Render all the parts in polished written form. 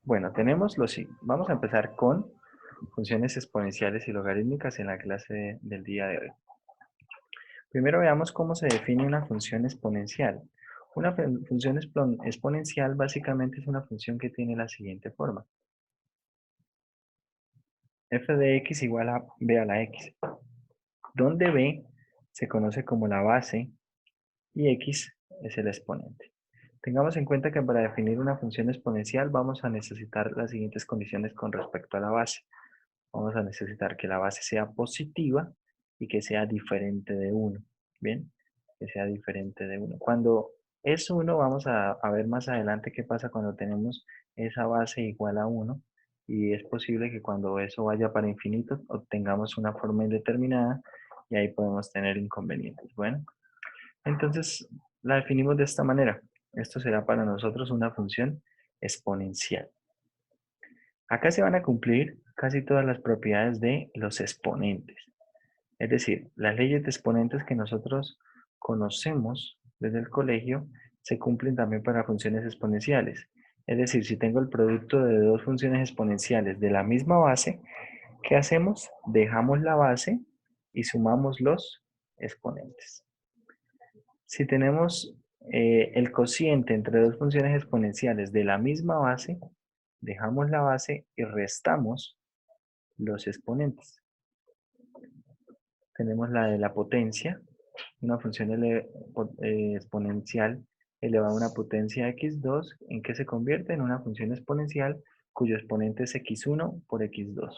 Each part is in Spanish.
Bueno, tenemos los... Vamos a empezar con funciones exponenciales y logarítmicas en la clase del día de hoy. Primero veamos cómo se define una función exponencial. Una función exponencial básicamente es una función que tiene la siguiente forma. F de x igual a b a la x, donde b se conoce como la base y x es el exponente. Tengamos en cuenta que para definir una función exponencial vamos a necesitar las siguientes condiciones con respecto a la base. Vamos a necesitar que la base sea positiva y que sea diferente de 1. ¿Bien? Que sea diferente de 1. Cuando es 1, vamos a ver más adelante qué pasa cuando tenemos esa base igual a 1. Y es posible que cuando eso vaya para infinito obtengamos una forma indeterminada y ahí podemos tener inconvenientes. Bueno, entonces la definimos de esta manera. Esto será para nosotros una función exponencial. Acá se van a cumplir casi todas las propiedades de los exponentes. Es decir, las leyes de exponentes que nosotros conocemos desde el colegio se cumplen también para funciones exponenciales. Es decir, si tengo el producto de dos funciones exponenciales de la misma base, ¿qué hacemos? Dejamos la base y sumamos los exponentes. Si tenemos el cociente entre dos funciones exponenciales de la misma base, dejamos la base y restamos los exponentes. Tenemos la de la potencia, una función exponencial elevada a una potencia x2, ¿en qué se convierte? En una función exponencial cuyo exponente es x1 por x2.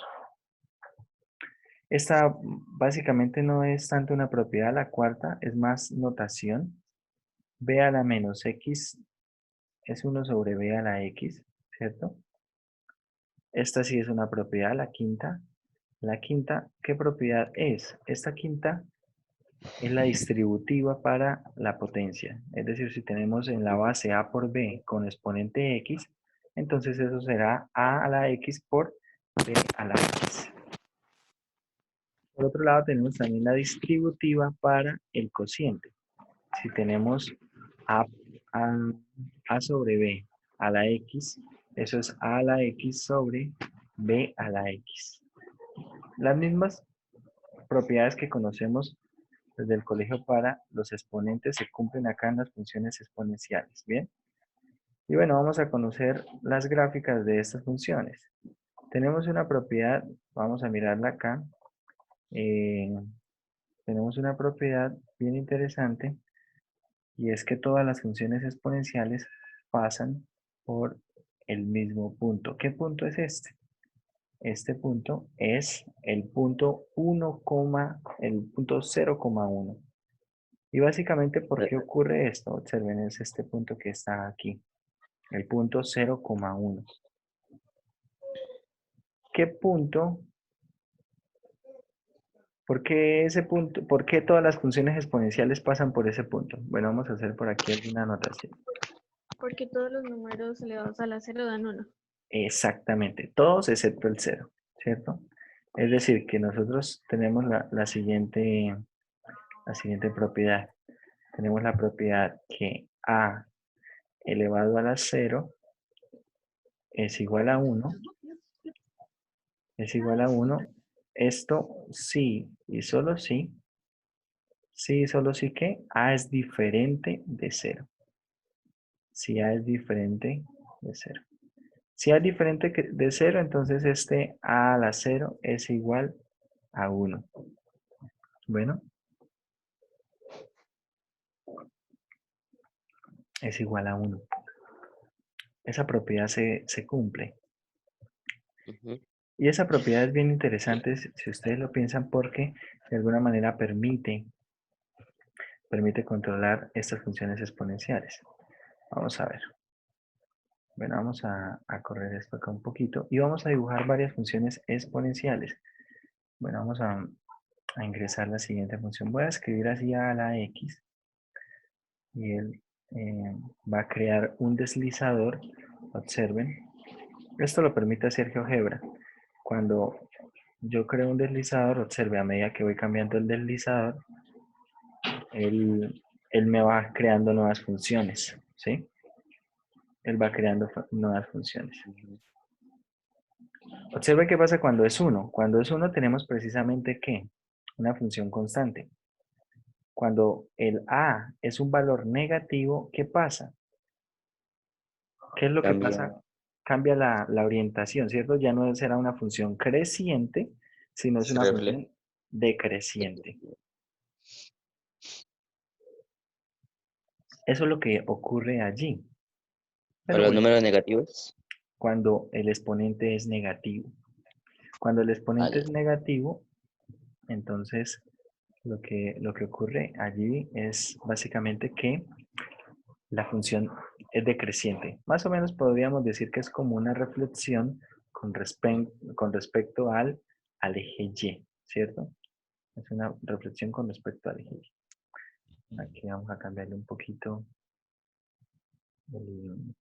Esta básicamente no es tanto una propiedad, la cuarta es más notación. B a la menos x es 1 sobre b a la x, ¿cierto? Esta sí es una propiedad, la quinta. La quinta, ¿qué propiedad es? Esta quinta es la distributiva para la potencia. Es decir, si tenemos en la base a por b con exponente x, entonces eso será a la x por b a la x. Por otro lado, tenemos también la distributiva para el cociente. Si tenemos a, a sobre b a la x, eso es a la x sobre b a la x. Las mismas propiedades que conocemos desde el colegio para los exponentes se cumplen acá en las funciones exponenciales, ¿bien? Y bueno, vamos a conocer las gráficas de estas funciones. Tenemos una propiedad, vamos a mirarla acá. Tenemos una propiedad bien interesante y es que todas las funciones exponenciales pasan por el mismo punto. ¿Qué punto es este? Este punto es el punto 1, el punto 0,1. Y básicamente, ¿por qué ocurre esto? Observen, es este punto que está aquí, el punto 0,1. ¿Qué punto? ¿Por qué ese punto? ¿Por qué todas las funciones exponenciales pasan por ese punto? Bueno, vamos a hacer por aquí alguna anotación. Porque todos los números elevados a la cero dan 1. Exactamente, todos excepto el 0, ¿cierto? Es decir, que nosotros tenemos la siguiente propiedad. Tenemos la propiedad que a elevado a la 0 es igual a 1. Es igual a 1. Esto sí y solo sí que a es diferente de 0. Si a es diferente de 0. Si a es diferente de 0, entonces este a la 0 es igual a 1. Bueno, es igual a 1. Esa propiedad se cumple. Y esa propiedad es bien interesante si ustedes lo piensan porque de alguna manera permite controlar estas funciones exponenciales. Vamos a ver. Bueno, vamos a correr esto acá un poquito y vamos a dibujar varias funciones exponenciales. Bueno, vamos a ingresar la siguiente función. Voy a escribir así a la x y él va a crear un deslizador. Observen. Esto lo permite hacer GeoGebra. Cuando yo creo un deslizador, observe, a medida que voy cambiando el deslizador, él me va creando nuevas funciones, ¿sí? Él va creando nuevas funciones. Ujú. Observe qué pasa cuando es 1. Cuando es 1 tenemos precisamente ¿qué? Una función constante. Cuando el a es un valor negativo, ¿qué pasa? ¿Qué es lo que Cambia. pasa? Cambia la orientación, ¿cierto? Ya no será una función creciente, sino es Se una refleja. función decreciente. Eso es lo que ocurre allí. Para Pero los bueno, números negativos. cuando el exponente es negativo. Cuando el exponente Al, es negativo, entonces lo que ocurre allí es básicamente que la función es decreciente. Más o menos podríamos decir que es como una reflexión con respecto al eje Y, ¿cierto? Es una reflexión con respecto al eje Y. Aquí vamos a cambiarle un poquito. el-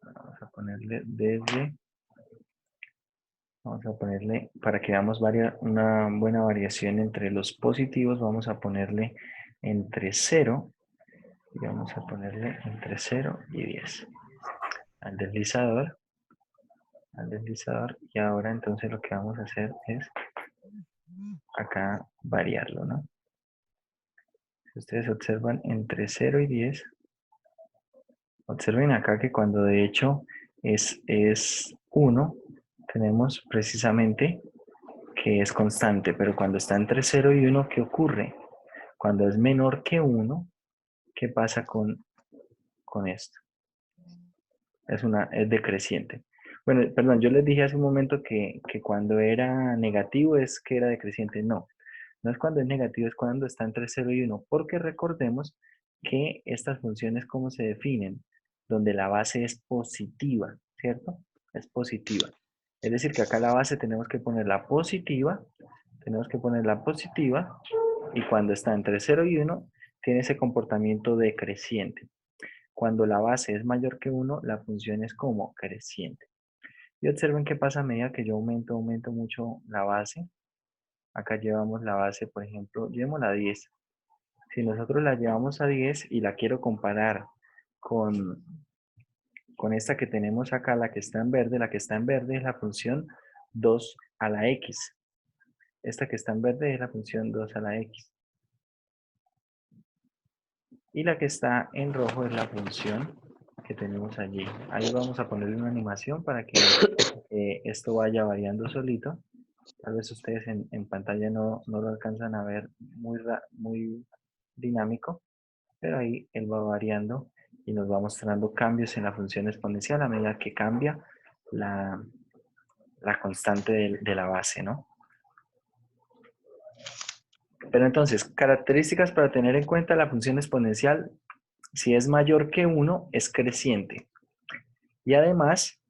Vamos a ponerle vamos a ponerle, para que veamos una buena variación entre los positivos, vamos a ponerle entre 0 y vamos a ponerle entre 0 y 10 al deslizador, y ahora entonces lo que vamos a hacer es acá variarlo, ¿no? Si ustedes observan entre 0 y 10, observen acá que cuando de hecho es 1, tenemos precisamente que es constante, pero cuando está entre 0 y 1, ¿qué ocurre? Cuando es menor que 1, ¿qué pasa con esto? Es decreciente. Bueno, perdón, yo les dije hace un momento que cuando era negativo es que era decreciente. No, no es cuando es negativo, es cuando está entre 0 y 1, porque recordemos que estas funciones, ¿cómo se definen? Donde la base es positiva, ¿cierto? Es positiva. Es decir, que acá la base tenemos que poner la positiva, y cuando está entre 0 y 1, tiene ese comportamiento decreciente. Cuando la base es mayor que 1, la función es como creciente. Y observen qué pasa a medida que yo aumento mucho la base. Acá llevamos la base, por ejemplo, llevémosla a 10. Si nosotros la llevamos a 10 y la quiero comparar con, con esta que tenemos acá, la que está en verde, es la función 2 a la x. Esta que está en verde es la función 2 a la x. Y la que está en rojo es la función que tenemos allí. Ahí vamos a ponerle una animación para que esto vaya variando solito. Tal vez ustedes en pantalla no lo alcanzan a ver muy dinámico, pero ahí él va variando y nos va mostrando cambios en la función exponencial a medida que cambia la, la constante de la base, ¿no? Pero entonces, características para tener en cuenta la función exponencial: si es mayor que 1, es creciente. Y además,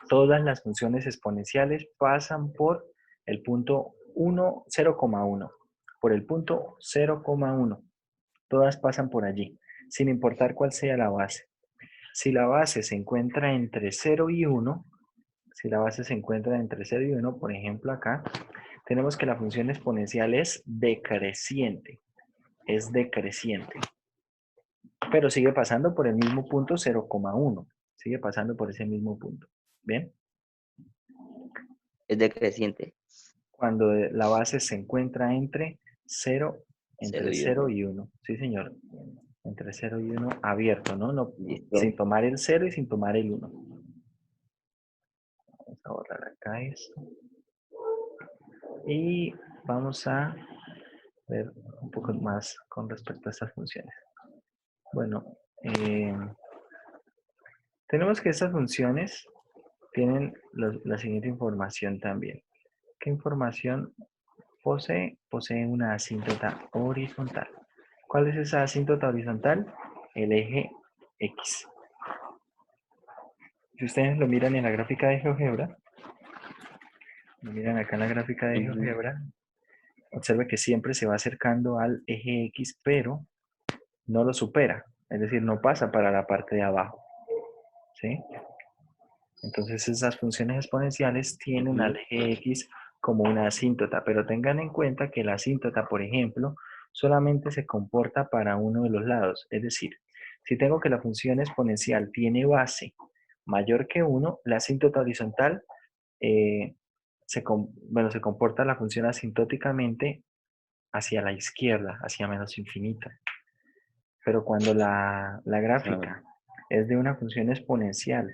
todas las funciones exponenciales pasan por el punto 1, 0,1. Por el punto 0,1. Todas pasan por allí, sin importar cuál sea la base. Si la base se encuentra entre 0 y 1, por ejemplo acá, tenemos que la función exponencial es decreciente. Es decreciente. Pero sigue pasando por el mismo punto 0,1. Sigue pasando por ese mismo punto. ¿Bien? es decreciente. Cuando la base se encuentra entre 0, 0 y 0 1. y 1. Sí, señor. Entre 0 y 1 abierto, ¿no? Listo. Sin tomar el 0 y sin tomar el 1. Vamos a borrar acá esto. Y vamos a ver un poco más con respecto a estas funciones. Bueno, tenemos que estas funciones tienen la siguiente información también. ¿Qué información posee? Posee una asíntota horizontal. ¿Cuál es esa asíntota horizontal? El eje X. Si ustedes lo miran en la gráfica de GeoGebra, lo miran acá en la gráfica de Ujú. GeoGebra, observe que siempre se va acercando al eje X, pero no lo supera. Es decir, no pasa para la parte de abajo. ¿Sí? Entonces esas funciones exponenciales tienen al Ujú. eje X como una asíntota, pero tengan en cuenta que la asíntota, por ejemplo, solamente se comporta para uno de los lados. Es decir, Si tengo que la función exponencial tiene base mayor que 1, la asíntota horizontal se comporta la función asintóticamente hacia la izquierda, hacia menos infinito. Pero cuando la gráfica es de una función exponencial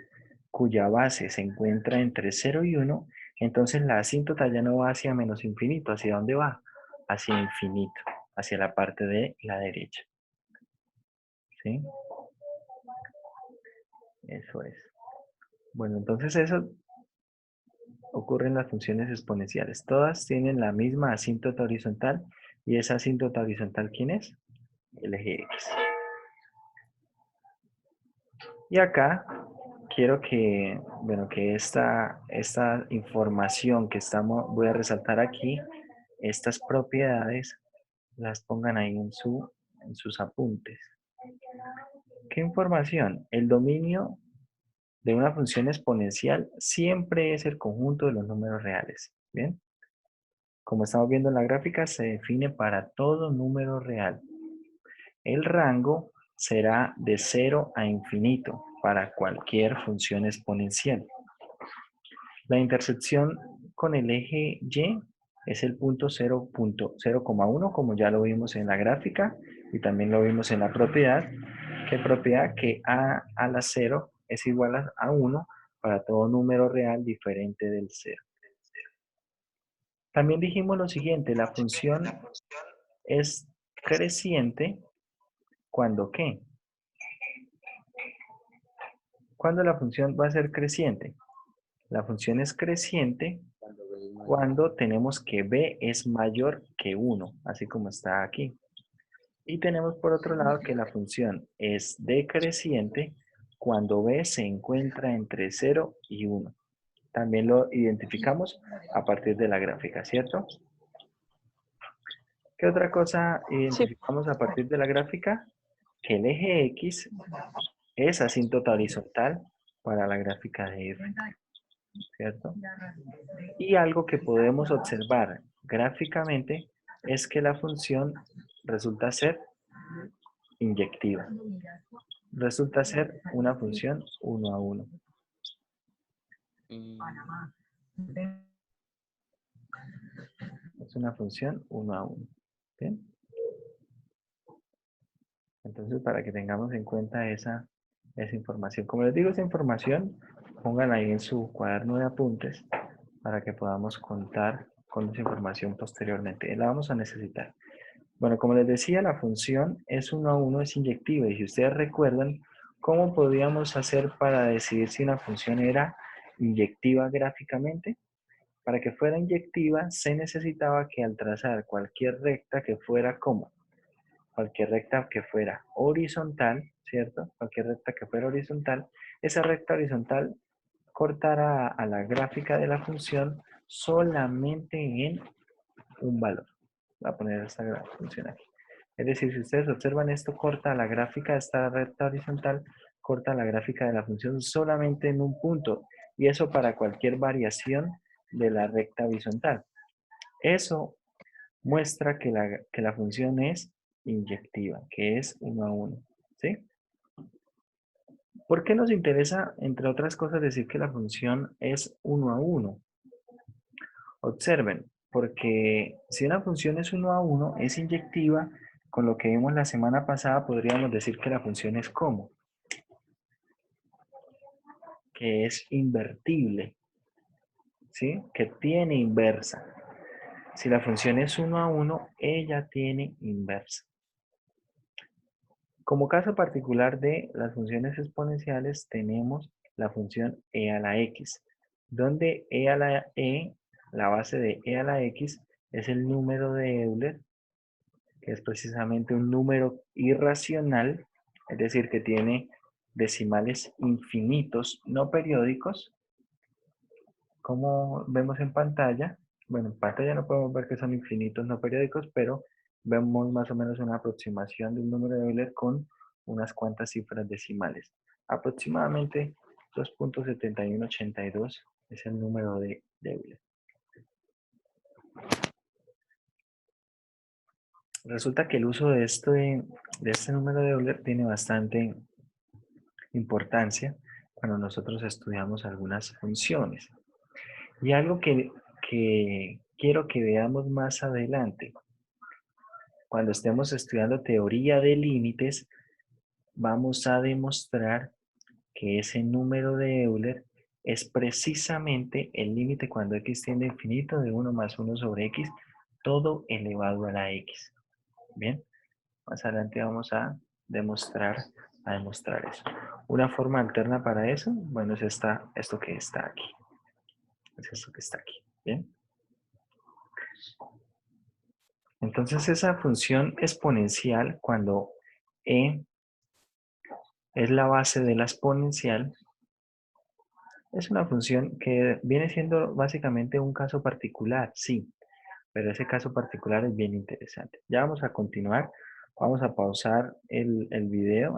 cuya base se encuentra entre 0 y 1, entonces la asíntota ya no va hacia menos infinito. ¿Hacia dónde va? Hacia infinito, hacia la parte de la derecha. ¿Sí? Eso es. Bueno, entonces eso ocurre en las funciones exponenciales. Todas tienen la misma asíntota horizontal. ¿Y esa asíntota horizontal quién es? El eje X. Y acá quiero que, bueno, que esta información que voy a resaltar aquí, estas propiedades, las pongan ahí en sus apuntes. ¿Qué información? El dominio de una función exponencial siempre es el conjunto de los números reales. ¿Bien? Como estamos viendo en la gráfica, se define para todo número real. El rango será de 0 a infinito para cualquier función exponencial. La intersección con el eje Y es el punto 0.0,1, como ya lo vimos en la gráfica y también lo vimos en la propiedad. ¿Qué propiedad? Que a la 0 es igual a 1 para todo número real diferente del 0. También dijimos lo siguiente, la función es creciente cuando ¿qué? ¿Cuándo la función va a ser creciente? La función es creciente cuando tenemos que b es mayor que 1, así como está aquí. Y tenemos por otro lado que la función es decreciente cuando b se encuentra entre 0 y 1. También lo identificamos a partir de la gráfica, ¿cierto? ¿Qué otra cosa Sí. identificamos a partir de la gráfica? Que el eje X es asíntota horizontal para la gráfica de f, ¿cierto? Y algo que podemos observar gráficamente es que la función resulta ser inyectiva. Resulta ser una función 1 a 1. Es una función 1 a 1. ¿Bien? Entonces, para que tengamos en cuenta esa información. Como les digo, esa información, pónganla ahí en su cuaderno de apuntes para que podamos contar con esa información posteriormente. La vamos a necesitar. Bueno, como les decía, la función es 1 a 1, es inyectiva. Y si ustedes recuerdan, ¿cómo podíamos hacer para decidir si una función era inyectiva gráficamente? Para que fuera inyectiva, se necesitaba que al trazar cualquier recta que fuera como cualquier recta que fuera horizontal, ¿cierto? Cualquier recta que fuera horizontal, esa recta horizontal cortara a la gráfica de la función solamente en un valor. Voy a poner esta función aquí. Es decir, si ustedes observan esto, corta la gráfica de esta recta horizontal, corta la gráfica de la función solamente en un punto. Y eso para cualquier variación de la recta horizontal. Eso muestra que la función es inyectiva, que es 1 a 1. ¿Sí? ¿Por qué nos interesa, entre otras cosas, decir que la función es 1 a 1? Observen, porque si una función es 1 a 1, es inyectiva, con lo que vimos la semana pasada podríamos decir que la función es ¿cómo? Que es invertible, ¿sí? Que tiene inversa. Si la función es 1 a 1, ella tiene inversa. Como caso particular de las funciones exponenciales tenemos la función e a la x, donde la base de e a la x es el número de Euler, que es precisamente un número irracional, es decir, que tiene decimales infinitos no periódicos, como vemos en pantalla. Bueno, en pantalla no podemos ver que son infinitos no periódicos, pero vemos más o menos una aproximación de un número de Euler con unas cuantas cifras decimales. Aproximadamente 2.7182 es el número de Euler. resulta que el uso de este número de Euler tiene bastante importancia cuando nosotros estudiamos algunas funciones. Y algo que quiero que veamos más adelante, cuando estemos estudiando teoría de límites, vamos a demostrar que ese número de Euler es precisamente el límite cuando x tiende a infinito de 1 más 1 sobre x, todo elevado a la x. Bien, más adelante vamos a demostrar eso. Una forma alterna para eso, bueno, es esto que está aquí. Es esto que está aquí. Bien. Entonces esa función exponencial, cuando e es la base de la exponencial, es una función que viene siendo básicamente un caso particular, sí, pero ese caso particular es bien interesante. Ya vamos a continuar, vamos a pausar el video.